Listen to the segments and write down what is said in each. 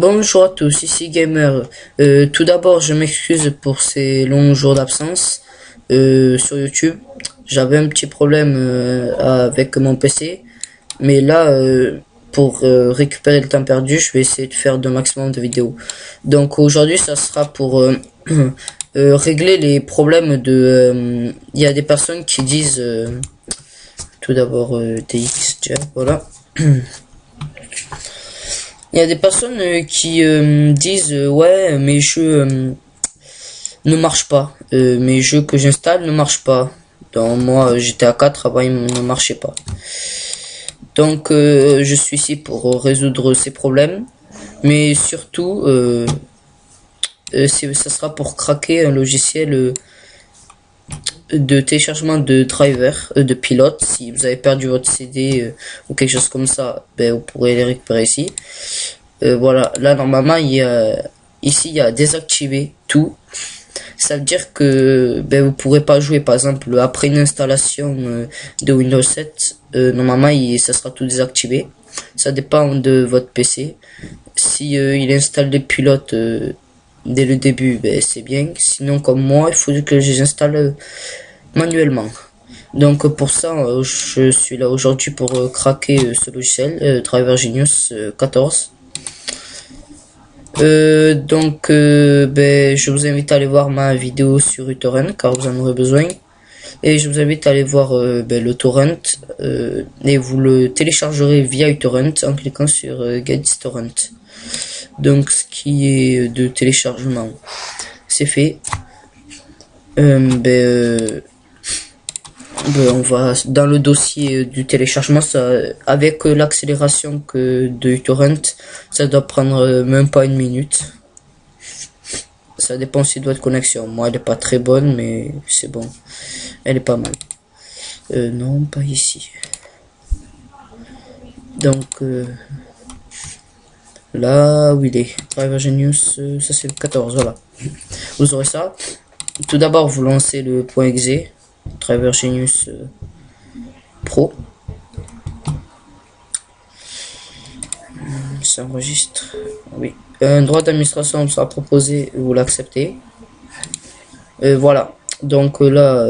Bonjour à tous, ici Gamer. Tout d'abord, je m'excuse pour ces longs jours d'absence sur YouTube. J'avais un petit problème avec mon PC, mais là, pour récupérer le temps perdu, je vais essayer de faire le maximum de vidéos. Donc aujourd'hui, ça sera pour régler les problèmes de... Il y a des personnes qui disent... tout d'abord, TX, voilà. Il y a des personnes qui disent ouais, mes jeux ne marchent pas, mes jeux que j'installe ne marchent pas. Donc moi GTA 4 avant il ne marchait pas. Donc je suis ici pour résoudre ces problèmes, mais surtout ça sera pour craquer un logiciel de téléchargement de driver, de pilote. Si vous avez perdu votre CD ou quelque chose comme ça, ben, vous pourrez les récupérer ici. Voilà, là normalement il y a désactiver tout. Ça veut dire que ben, vous pourrez pas jouer par exemple après une installation de Windows 7. Normalement ça sera tout désactivé. Ça dépend de votre PC. Si il installe les pilotes dès le début, ben, c'est bien. Sinon comme moi, il faut que je les installe manuellement. Donc pour ça, je suis là aujourd'hui pour craquer ce logiciel, Driver Genius 14. Je vous invite à aller voir ma vidéo sur uTorrent car vous en aurez besoin. Et je vous invite à aller voir le torrent et vous le téléchargerez via uTorrent en cliquant sur Get Torrent. Donc ce qui est de téléchargement, c'est fait. On va dans le dossier du téléchargement, ça, avec l'accélération de uTorrent, ça doit prendre même pas une minute. Ça dépend aussi de votre connexion. Moi, elle est pas très bonne, mais c'est bon. Elle est pas mal. Non, pas ici. Donc, là où il est, Driver Genius, ça c'est le 14, voilà. Vous aurez ça. Tout d'abord, vous lancez le .exe. Driver Genius Pro. Ça enregistre. Oui. Un droit d'administration vous sera proposé, vous l'acceptez. Voilà. Donc là,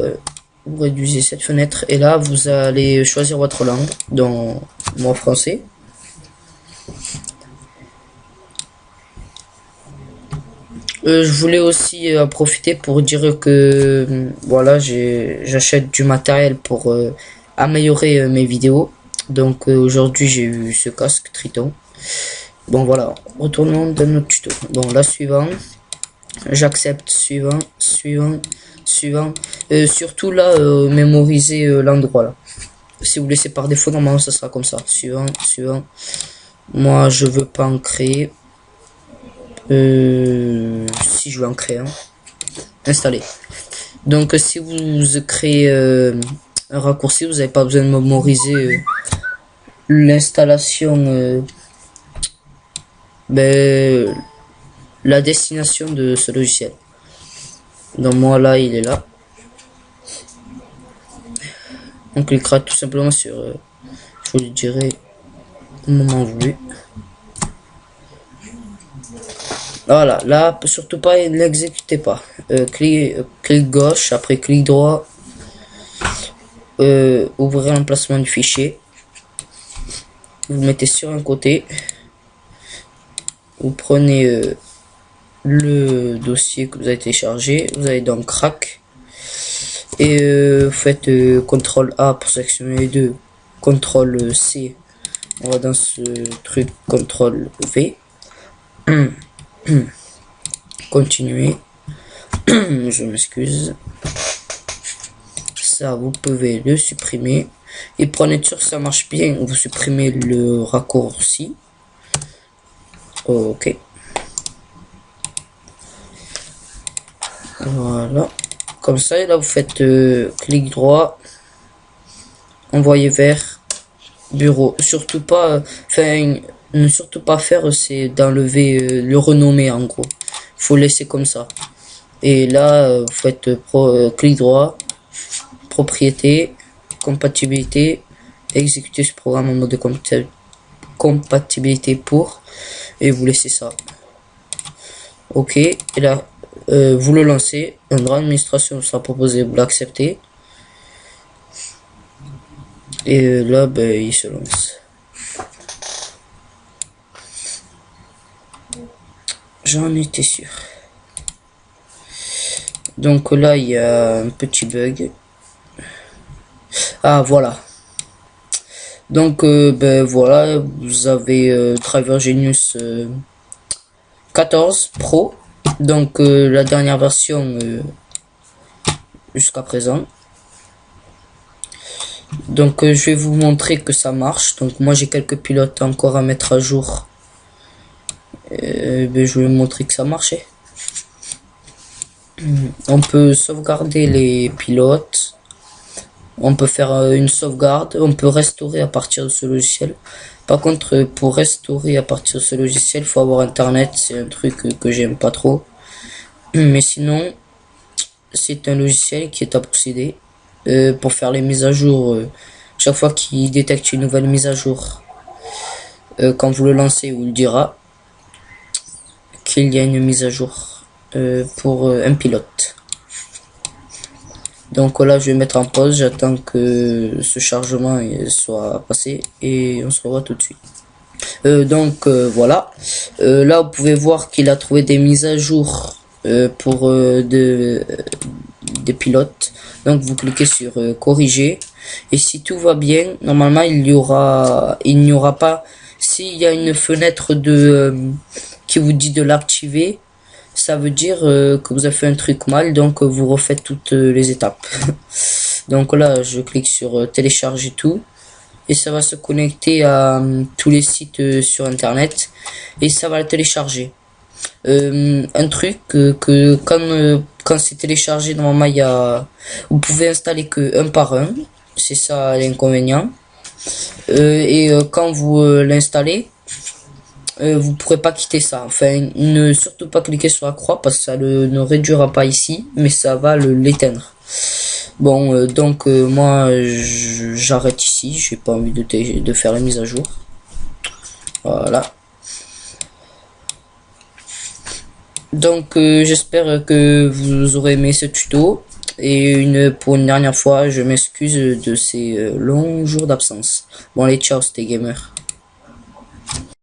vous réduisez cette fenêtre et là, vous allez choisir votre langue, dans moi français. Je voulais aussi profiter pour dire que voilà, j'achète du matériel pour améliorer mes vidéos. Donc aujourd'hui j'ai eu ce casque Triton. Bon voilà, retournons dans notre tuto. Bon là suivant, j'accepte, suivant. Surtout là, mémoriser l'endroit là. Si vous laissez par défaut, normalement ça sera comme ça. Suivant. Moi je veux pas en créer. Si je veux en créer un, installer. Donc si vous créez un raccourci, vous n'avez pas besoin de mémoriser l'installation, la destination de ce logiciel. Donc moi là il est là. On cliquera tout simplement sur je vous le dirai au moment voulu. Voilà, là, surtout pas, n'exécutez pas. Clic gauche, après clic droit, ouvrez l'emplacement du fichier. Vous le mettez sur un côté. Vous prenez le dossier que vous avez téléchargé. Vous allez dans crack. Et vous faites CTRL A pour sélectionner les deux. CTRL C. On va dans ce truc CTRL V. Continuer. Je m'excuse. Ça, vous pouvez le supprimer. Et pour être sûr que ça marche bien, vous supprimez le raccourci. Ok. Voilà. Comme ça, et là, vous faites clic droit. Envoyer vers bureau. Surtout pas... ne surtout pas faire, c'est d'enlever le renommer en gros. Faut laisser comme ça. Et là, vous faites clic droit, propriété, compatibilité, exécuter ce programme en mode compatibilité pour, et vous laissez ça. Ok, et là, vous le lancez, un droit d'administration sera proposé, vous l'acceptez. Et là, ben, il se lance. J'en étais sûr. Donc là, il y a un petit bug. Ah, voilà. Donc, ben voilà, vous avez Driver Genius 14 Pro. Donc, la dernière version jusqu'à présent. Donc, je vais vous montrer que ça marche. Donc, moi, j'ai quelques pilotes encore à mettre à jour. Ben, je vais vous montrer que ça marchait. On peut sauvegarder les pilotes. On peut faire une sauvegarde. On peut restaurer à partir de ce logiciel. Par contre, pour restaurer à partir de ce logiciel, il faut avoir internet. C'est un truc que j'aime pas trop. Mais sinon, c'est un logiciel qui est à procéder pour faire les mises à jour. Chaque fois qu'il détecte une nouvelle mise à jour, quand vous le lancez, il vous le dira qu'il y a une mise à jour pour un pilote. Donc là, je vais mettre en pause. J'attends que ce chargement soit passé et on se revoit tout de suite. Donc voilà. Là, vous pouvez voir qu'il a trouvé des mises à jour pour des pilotes. Donc vous cliquez sur corriger et si tout va bien, normalement il n'y aura pas, s'il y a une fenêtre de qui vous dit de l'activer, ça veut dire que vous avez fait un truc mal, donc vous refaites toutes les étapes. Donc là, je clique sur télécharger tout et ça va se connecter à tous les sites sur internet et ça va le télécharger. Un truc que quand c'est téléchargé, normalement vous pouvez installer que un par un, c'est ça l'inconvénient. Quand vous l'installez, vous pourrez pas quitter ça. Enfin, ne surtout pas cliquer sur la croix parce que ça ne réduira pas ici, mais ça va l'éteindre. Bon, donc moi j'arrête ici. J'ai pas envie de faire la mise à jour. Voilà. Donc j'espère que vous aurez aimé ce tuto. Et pour une dernière fois, je m'excuse de ces longs jours d'absence. Bon allez, ciao, c'était gamer.